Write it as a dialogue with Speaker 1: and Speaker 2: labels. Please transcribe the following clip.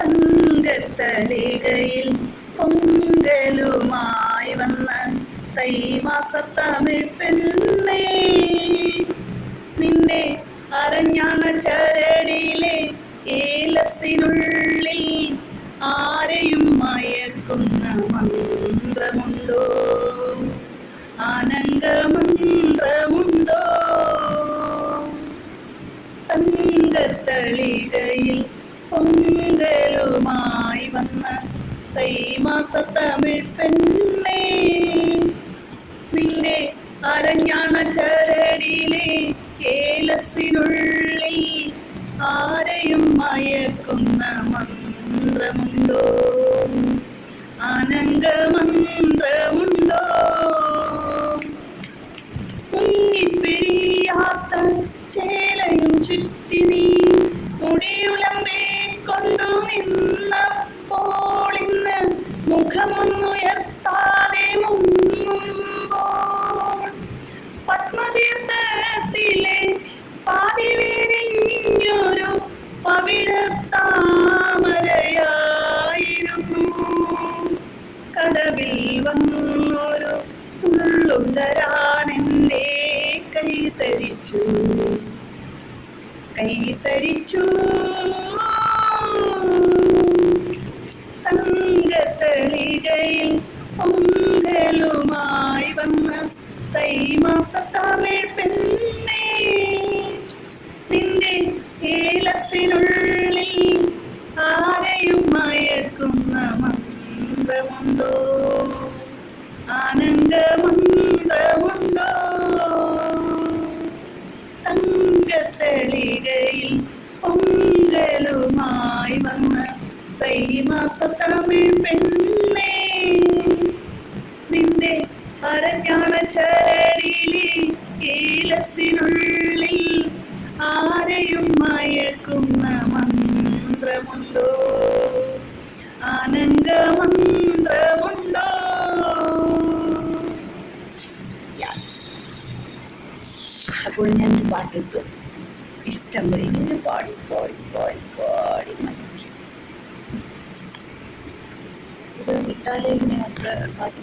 Speaker 1: തങ്കത്തളികയിൽ പൊങ്കലുമായി വന്ന തൈമാസത്തമിഴ് പെണ്ണേ, നിന്റെ അരഞ്ഞാണ ചരടിയിലെ ഏലസിനുള്ളിൽ ആരെയും മയക്കുന്ന മന്ത്രമുണ്ടോ, ആനന്ദമന്ത്രമുണ്ടോ? തങ്കത്തളികയിൽ പൊങ്കലുമായി വന്ന തൈമാസത്തമിഴ് പെണ്ണേ, നിന്റെ അരഞ്ഞാണ ചരടിയിലെ ഏലസിനുള്ളിൽ ആരെയും മയക്കുന്ന മന്ത്രമുണ്ടോ, ആനന്ദമന്ത്രമുണ്ടോ? മുങ്ങിപ്പിഴിയാത്ത ചേലയും ചുറ്റി നീ മുടിയുലമ്പേ കൊണ്ടു നിന്നപ്പോൾ ഇന്ന് മുഖമൊന്നുയർത്താതെ മുങ്ങുമ്പോൾ പത്മതീർത്ഥത്തിലെ പാതി വിരിഞ്ഞൊരു പവിഴത്താമരയായിരുന്നു. കടവിൽ വന്നൊരു ഉള്ളും തരാനെന്റെ കൈതരിച്ചു. തങ്കത്തളികയിൽ പൊങ്കലുമായി വന്ന തൈമാസത്തമിഴ് പെണ്ണേ, നിന്റെ ഏലസിനുള്ളിൽ ആരെയും മയക്കുന്ന മന്ത്രമുണ്ടോ, ആനന്ദമന്ത്രമുണ്ടോ? തങ്കത്തളികയിൽ പൊങ്കലുമായി വന്ന തൈമാസത്തമിഴ് പെണ്ണേ, നിന്റെ അരഞ്ഞാണ ചരടിയിലെ ഏലസിനുള്ളിൽ ആരെയും മയക്കുന്ന മന്ത്രമുണ്ടോ, ആനന്ദമന്ത്രമുണ്ടോ? അപ്പോൾ ഞാൻ പാട്ടെടുത്തു ഇഷ്ടം പോലെ ഇങ്ങനെ പാടി പാടി പാടി പാടി മതിക്കും. ഇത് വിട്ടാലേ ഇനി അടുത്ത പാട്ട്